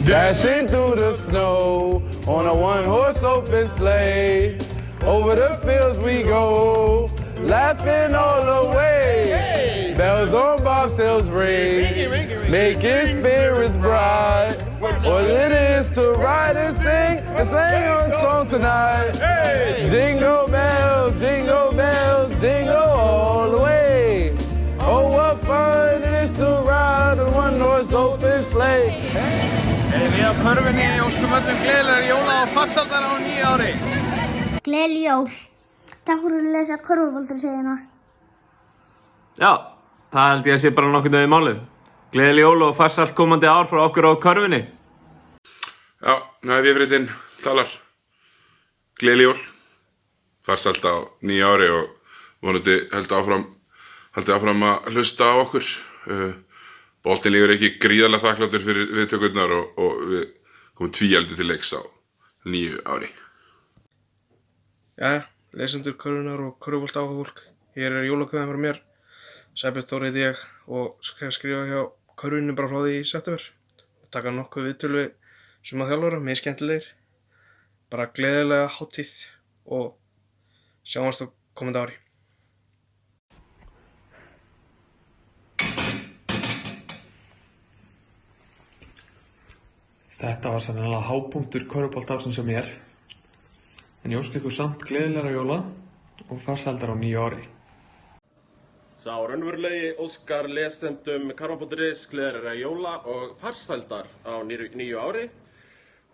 Dashing through the snow on a one-horse open sleigh. Over the fields we go, laughing all the way. Bells on bobtails ring, making spirits bright. What it is to ride and sing a song tonight. Jingle bells, jingle all the way. Oh, what fun it is to ride a one-horse open sleigh. Við á körfunni óskum öllum gleðilegri jóla og farsældar á nýja ári. Gleðileg jól. Takk fyrir að lesa körfuboltasöguna. Já, það held ég að sé bara nokkurn veginn málið. Gleðileg jól og farsælt komandi ár frá okkur á körfunni. Já, Vefritinn talar. Gleðileg jól. Farsælt á nýja ári og vonandi haldið áfram að hlusta á okkur. Boltinn lífur ekki gríðarlega þakkláttur fyrir viðtökurnar og við komum tvíhjálpið til leiks á nýju ári. Jæja, lesendur körfunnar og körfubolta áhugafólk. Hér jólakveðjan frá mér. Sæbjörn Þór heiti ég og skal skrifa hjá körfunni bara frá því í september. Taka nokkuð viðtöl við suma þjálfara, mjög skemmtilegir. Bara gleðilega hátíð og sjáumst á komandi ári. Þetta var sannlega hápunktur körfuboltaársins hjá mér. En ég óska ykkur samt gleðilegra jóla og farsældar á nýju ári. Sá raunverulegi óskar lesendum karvan.is gleðilegra jóla og farsældar á nýju ári.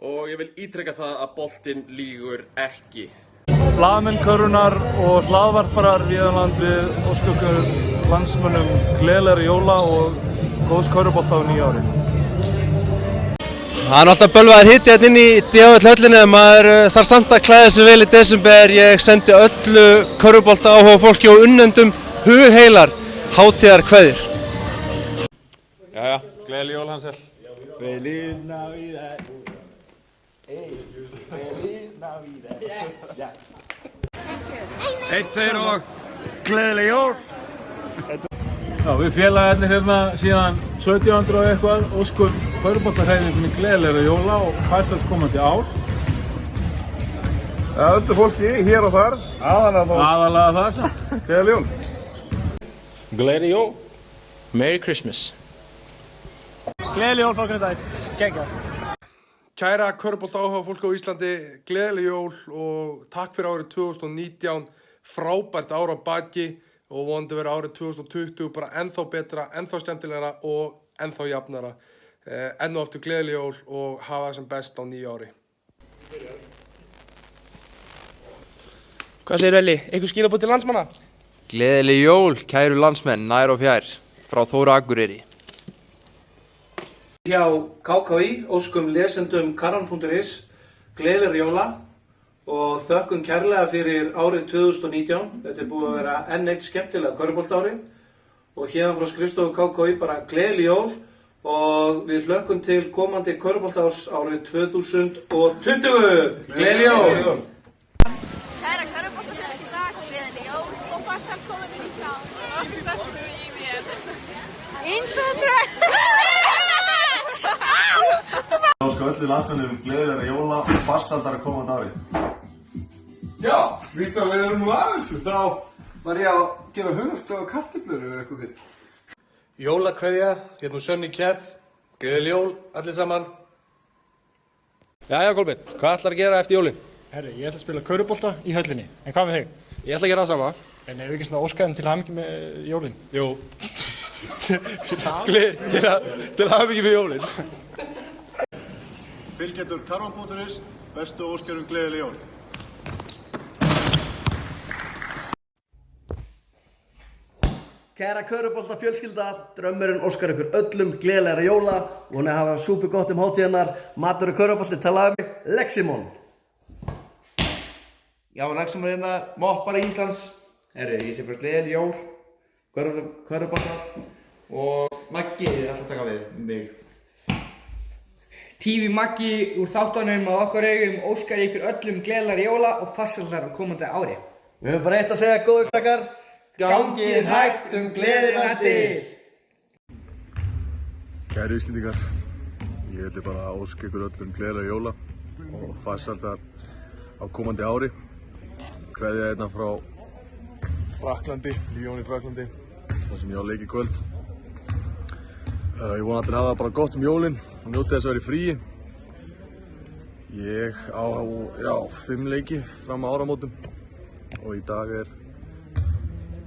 Og ég vil ítreka það að boltinn lýgur ekki. Blaðamenn körfunnar og hlaðvarparar víða um land við óska ykkur landsmönnum gleðilegra jóla og góðs körfubolta á nýju ári. Það er alltaf bölvaður hiti hérna inn í DHL-höllinni en maður þarf samt að klæða sig vel í desember. Ég sendi öllu körfubolta áhuga fólki og unnendum hugheilar hátíðar kveðjur. Jæja, gleðileg jól Hansel. Feliz Navidad. Feliz Navidad. Eitt, tveir og gleðileg jól. Já, við félagarnir hérna síðan 1700 og eitthvað óskum körfuboltahreyfingunni gleðilegra jóla og farsælt komandi ár. Öllu fólki hér og þar, Aðalega það samt. gleðileg jól. Gleðileg jól. Merry Christmas. Gleðileg jól fólkinu dag. Geggjað. Kæra körfubolta áhugafólk á Íslandi, gleðileg jól og takk fyrir árið 2019. Frábært ár á baki. Og vonandi verið árið 2020 bara ennþá betra, ennþá skemmtilegra og ennþá jafnara. Enn og aftur gleðileg jól og hafa það sem best á nýju ári. Hvað segir Elli? Eitthvað skilaboð til landsmanna? Gleðileg jól, kæru landsmenn, nær og fjær, frá Þóra Akureyri. Hjá KKÍ óskum lesendum karvan.is gleðilegra jóla og þökkum kærlega fyrir árið 2019. Þetta búið að vera enn eitt skemmtilega körfuboltaárið og hérna frá skrifstofu KKÍ bara gleðileg jól og við hlökkum til komandi körfuboltaárs árið 2020. Gleðileg jól! Kæra körfuboltafjölskylda, gleðileg jól og farsælt komandi nýtt ár. Okkur sterkur í mér. Þá skal öllu landsmönnum gleðilegra jóla og farsældar komandi ári. Já, vístu að við erum nú aðeins, þá var ég að gera hunarsklega og kartöflur eða eitthvað fyrir. Jólakveðja, hérna Sönni Kjærð, gleðileg jól, allir saman. Jæja Kolbeinn, hvað ætlar að gera eftir jólin? Herri, ég ætla að spila körfubolta í höllinni. En hvað með þig? Ég ætla að gera það sama. En ef við ekki svona óskaðum til hamingju með jólin? Jú. Til hamingju með jólin. Fylgjendur karvan.is, bestu óskjörum gleðileg jól. Kæra körfuboltafjölskylda, draumurinn óskar ykkur öllum gleðilegra jóla og hún er að hafa súper gott hátíðarnar. Matur og körfubolti talaði um Leximon. Já, Leximon er hérna moppari Íslands. Herru, ég sé bara gleðileg jól, körfubolta og Maggi er alltaf að taka við mig. TV Maggi úr þáttunum á okkar augum óskar ykkur öllum gleðilegra jóla og farsældar á komandi ári. Við höfum bara eitt að segja, góðu krakkar. Gangið hægt gleðina til. Kæru Íslendingar, Ég vildi bara óska ykkur öllum gleðilega jóla og farsældar á komandi ári. Kveðja hérna frá Frakklandi, Lyon í Frakklandi, þar sem ég á leik í kvöld. Ég vona allir hafa það bara gott jólin og njóti þess að vera í fríi. Ég á 5 leiki fram á áramótum og í dag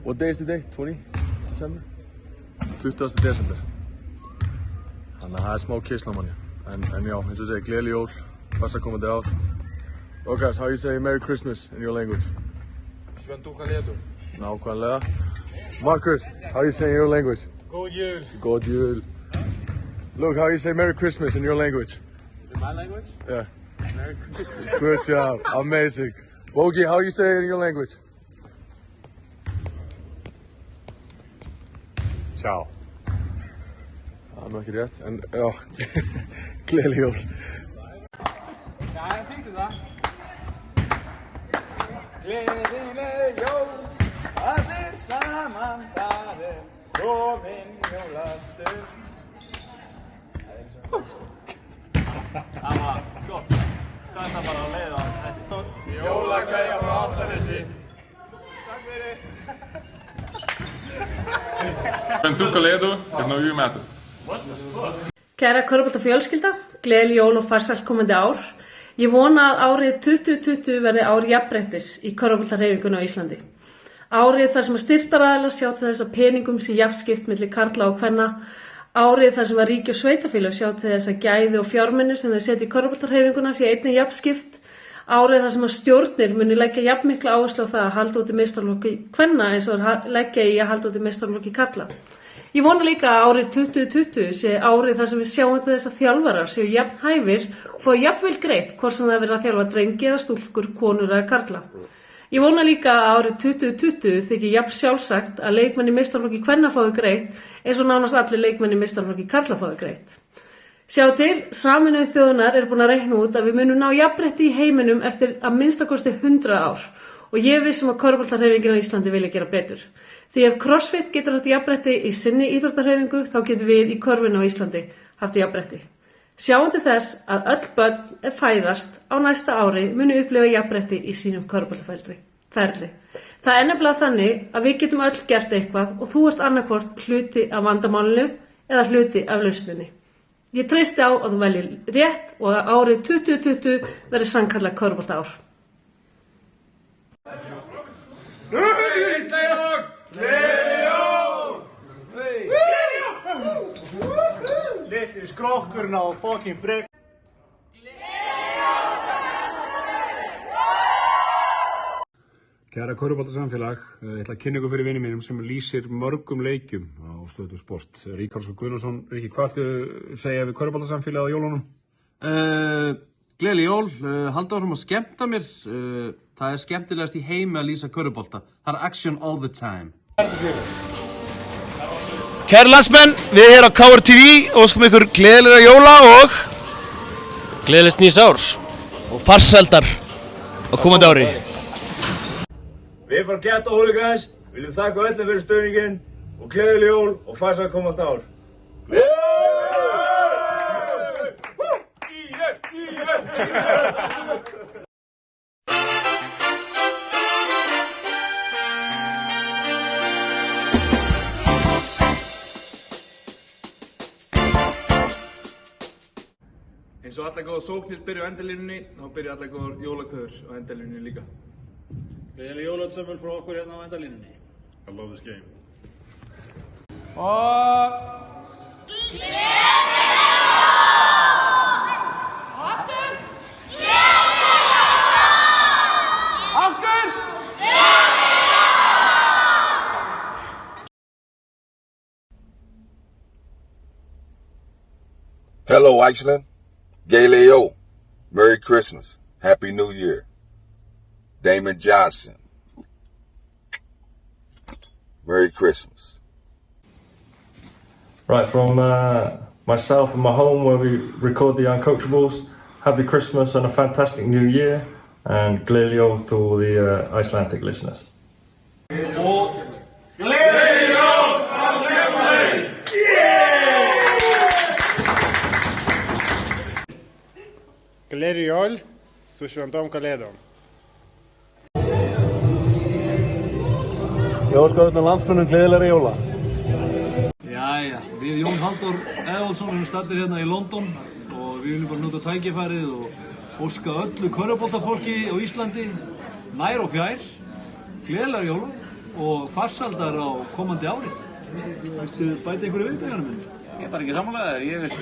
What day is today? 20 December? 20. desember. Þannig að það smá kysla manni. En já, eins og segi, gleðileg jól, farsæl komandi ár. Lukas, how you say Merry Christmas in your language? Sventuka ledu. Nákvæmlega. Marcus, how you say in your language? God jul. God jul. Look, how you say Merry Christmas in your language? In my language? Yeah. Merry Christmas. Good job, amazing. Bogi, how you say it in your language? Ciao. Það nú ekki rétt, en já, gleðileg jól. Já, ég syngdi það. Gleðileg jól, allir saman, það komin jólastund. Það var gott. Þetta bara að leiða þetta. Jólakveðja frá Álftanesi. Takk fyrir. Sventuka ledu, novi metų. Kæra körfuboltafjölskylda, gleðileg jól og farsælt komandi ár. Ég vona að árið 2020 verði ár jafnréttis í körfuboltahreyfingunni á Íslandi. Árið þar sem að styrktaraðilar sjá til þess að peningum sé jafnskipt milli karla og kvenna. Árið þar sem að ríki og sveitarfélög sjá til þess að gæði og fjármunir sem þeir setja í körfuboltahreyfinguna sé einnig jafnskipt. Árið þar sem að stjórnir muni leggja jafnmikla áherslu á það að halda út í meistaraflokki kvenna eins og leggja í að halda út í meistaraflokki karla. Ég vona líka að árið 2020 sé árið þar sem við sjáum til þess að þjálfarar séu jafn hæfir og fá jafnvel greitt hvort sem það verið að þjálfa drengi eða stúlkur, konur eða karla. Ég vona líka að árið 2020 þykir jafn sjálfsagt að leikmenn í meistaraflokki kvenna fái greitt eins og nánast allir leikmenn í meistaraflokki karla fái greitt. Sjá til, Sameinuðu þjóðirnar búin að reikna út að við munum ná jafnrétti í heiminum eftir að minnstakosti 100 ár og ég vissum að körfuboltahreyfingin á Íslandi vilja gera betur. Því ef CrossFit getur haft jafnrétti í sinni íþróttahreyfingu þá getum við í körfunni á Íslandi haft jafnrétti. Sjáum til þess að öll börn fæðast á næsta ári muni upplifa jafnrétti í sínum körfuboltaferli. Það nefnilega þannig að við getum öll gert eitthvað og þú ert annarkvort hluti af vandamálinu eða hluti af lausninni. Ég treysti á að þú veljir rétt og að árið 2020 verði sannkallað körfuboltaár. Litli skrokkurinn á fucking brek. Kæra körfuboltasamfélag, ég ætla að kynna ykkur fyrir vinni mínum sem lýsir mörgum leikjum á Stöð 2 Sport. Ríkharð Guðnason, Riki, hvað ættu segja við körfuboltasamfélagið á jólunum? Gleðileg jól, halda áfram að skemmta mér. Það skemmtilegast í heimi að lýsa körfubolta. Það action all the time. Kæri landsmenn, við hér á KR TV óskum ykkur gleðilega jóla og gleðilegt nýs árs og farsældar á komandi ári. Við frá Ghetto Hooligans viljum þakka öllum fyrir stuðninginn og gleðileg jól og farsælt komandi ár. Eins og allar góða sóknir byrja á endalínunni, þá byrja allar góða jólakveður á endalínunni líka. Gleðileg jólaöldsamöl frá okkur hérna á endalínunni. I love this game. Og... Gleðileg jól! Aftur! Gleðileg jól! Aftur! Hello, Iceland. Gleðileg jól. Merry Christmas. Happy New Year. Damon Johnson. Merry Christmas. Right, from myself and my home where we record the Uncoachables, happy Christmas and a fantastic new year, and gleðileg jól to all the Icelandic listeners. Gleðileg jól frá Keflavík! Gleðileg jól, så świątą Kaledon. Ég óska öllum landsmönnum gleðilegra jóla. Jæja, við Jón Halldór Eðvaldsson erum staddir hérna í London og við viljum bara nota tækifærið og óska öllu körfuboltafólki á Íslandi nær og fjær, gleðilegra jóla og farsældar á komandi ári. Viltu bæta einhverju við, Bjarni minn? Ég er bara ekki sammálaður. Ég vil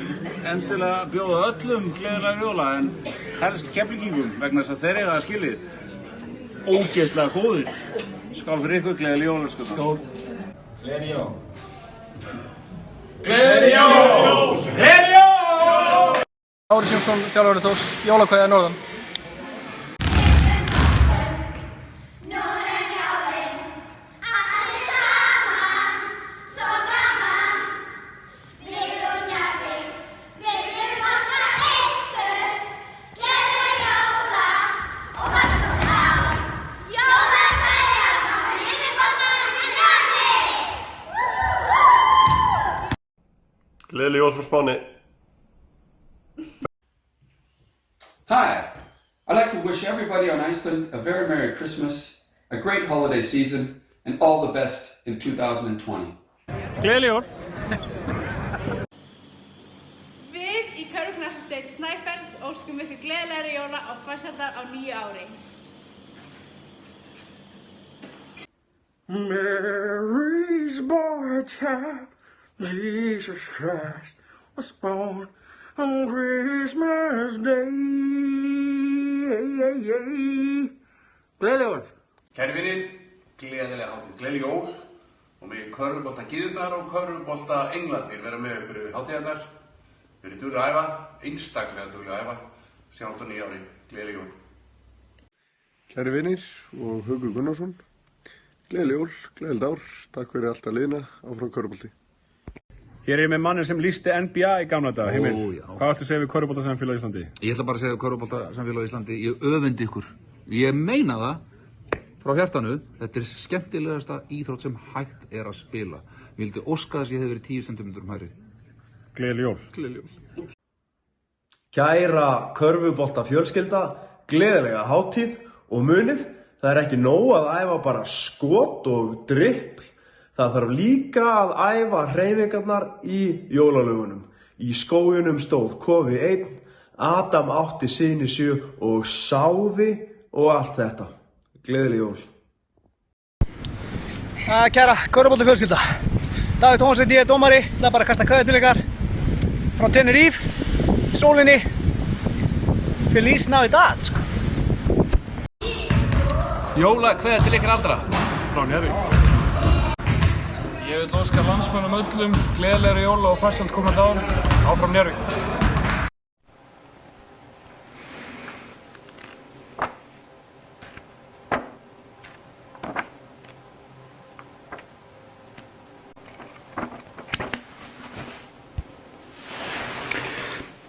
endilega bjóða öllum gleðilega jóla en helst Keflvíkingum vegna þess að þeir eiga það skilið. Ógeðslega góðir. Skál fyrir ykkur, gleðileg jól, sko. Skál. Gleðileg jól. Gleðileg jól! Gleðileg jól! Ári Sjónsson, þjálfari Þórs, jólakveðja norðan. Gleðileg jól frá Spáni. Hi, I'd like to wish everybody on Iceland a very Merry Christmas, a great holiday season, and all the best in 2020. Gleðileg jól. Við í körfuknattleiksdeild Snæfells óskum ykkur gleðilegri jóla og farsældar á nýju ári. Mary's boy child, Jesus Christ, was born on Christmas Day. Gleðileg jól. Kæri vinir, gleðilega hátíð. Gleðileg jól og með körfubolta Gyðurnar og körfubolta Englandir vera með ykkur yfir hátíðarnar. Við erum duglega að æfa, einstaklega duglega að æfa. Sjáumst á nýju ári. Gleðileg jól. Kæri vinir og Haukur Gunnarsson, gleðileg jól, gleðilegt ár. Takk fyrir allt að liðna áfram körfubolti. Hér er ég með mannin sem lýsti NBA í gamla daga, Heimir. Hvað ættu að segja við körfuboltasamfélag á Íslandi? Ég ætla bara að segja við körfuboltasamfélag á Íslandi, ég öfundi ykkur. Ég meina það frá hjartanu, þetta er skemmtilegasta íþrótt sem hægt er að spila. Ég vildi óska þess að ég hef verið 10 cm hærri. Gleðileg jól. Gleðileg jól. Kæra körfuboltafjölskylda, gleðilega hátíð og munið, það er ekki nóg að æfa bara skot og dribbl. Það þarf líka að æfa hreyfingarnar í jólalögunum. Í skóginum stóð kofi 1, Adam átti syni 7 og sáði og allt þetta. Gleðileg jól. Kæra körfuboltafjölskylda, Davíð Tómasson, ég er dómari. Það er bara að kasta kveðju til ykkar frá Tenerife, sólinni. Feliz Navidad, sko. Jólakveðja til ykkar allra frá Njarðvík. Ég vil óska landsmönnum öllum gleðilegri jóla og farsæld komandi ár áfram Njarðvík.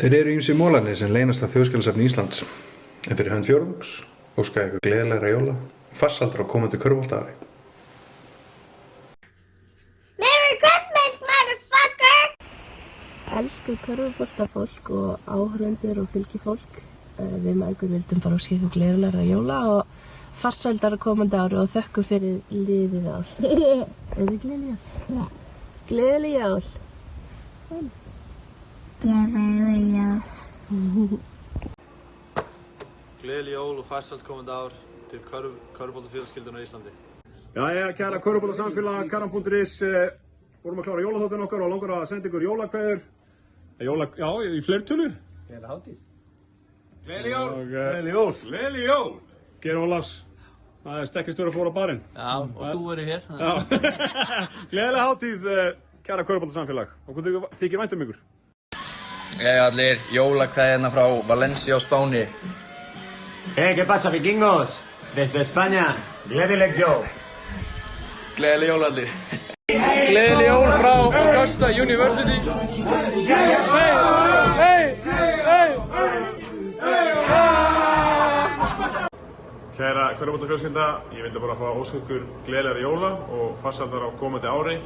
Þeir eru ýmsir mólarnir sem leynast að Þjóðskjalasafni Íslands. En fyrir hönd fjórðungs óska ykkur gleðilegra jóla og farsældar á komandi körfuboltaári. Elsku körfuboltafólk og áhorfendur og fylgifólk. Við mægur vildum bara óska ykkur gleðilegra jóla og farsældar á komandi ári og þökkum fyrir liðið ár. Er þið gleðileg jól? Já. Gleðileg jól. Gleðileg jól. Gleðileg jól og farsæld komandi ár til körfuboltafjölskyldunar í Íslandi. Jæja, kæra körfuboltasamfélag, karan.is. Vorum að klára jólaþáttinn okkar og langar að senda ykkur jólakveður. Já, í fleirtölu. Gleðileg hátíð. Gleðileg jól. Gleðileg jól. Gleðileg jól. Geir Ólafs, það er stekkistur að fóra á barinn. Já, og stúfur hér. Gleðileg hátíð, kæra körfuboltasamfélag. Og hvað þykir vænt ykkur? Jæja allir, jólakveðina frá Valencia á Spáni. ¿Qué pasa, vikingos? Desde España, gleðileg jól. Gleðileg jól allir. Gleðileg jól frá Augusta University. Kæra körfuboltafjölskylda, ég vildi bara fá að óska ykkur gleðilegri jóla og farsældar á komandi ári.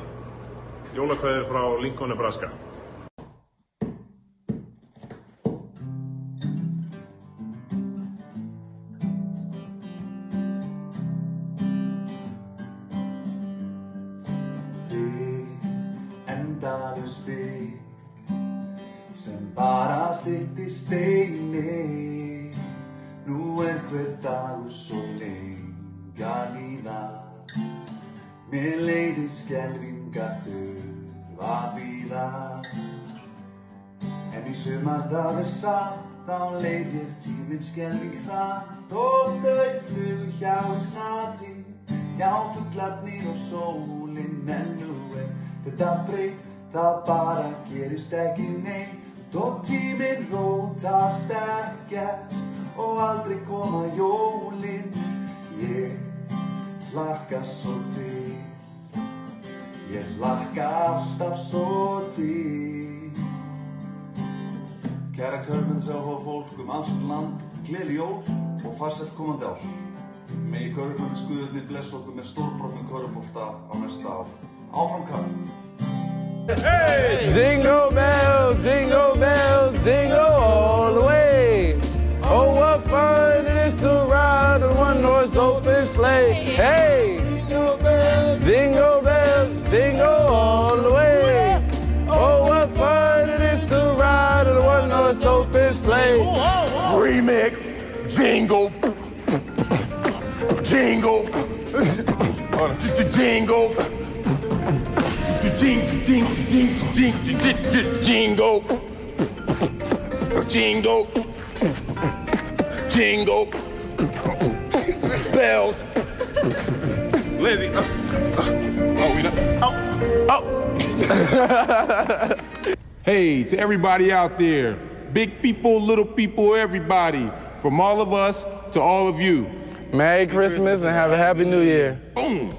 Jólakveðir frá Lincoln, Nebraska. endalaus bygg sem bara styttist eini. Nú hver dagur svo lengi að líða. Mér leiðist skelfingar þurfa að bíða. En í sumar það satt á leið hér tíminn skelfing hratt og þau flugu hjá í snatri. Já, fuglarnir og sólin en nú þetta breytt, það bara gerist ekki neitt og tíminn rótast ekkert og aldrei koma jólin. Ég hlakka svo til, ég hlakka alltaf svo til. Kæra körfuboltaáhuga fólk allt land, gleðileg jól og farsælt komandi ár. Megi körfuboltaguðirnir blessa okkur með stórbrotnum körfubolta á næsta ár. Áfram Karl! Hey! Jingle bells, jingle all the way. Oh, what fun it is to ride on one horse open sleigh. Hey! Jingle bells, jingle all the way. Oh, what fun it is to ride on one horse open sleigh. Remix, jingle, jingle, jingle. Jingle, jingle, jingle, bells. Lizzie, Hey, to everybody out there, big people, little people, everybody, from all of us to all of you. Merry Christmas and have a Happy New Year. Boom.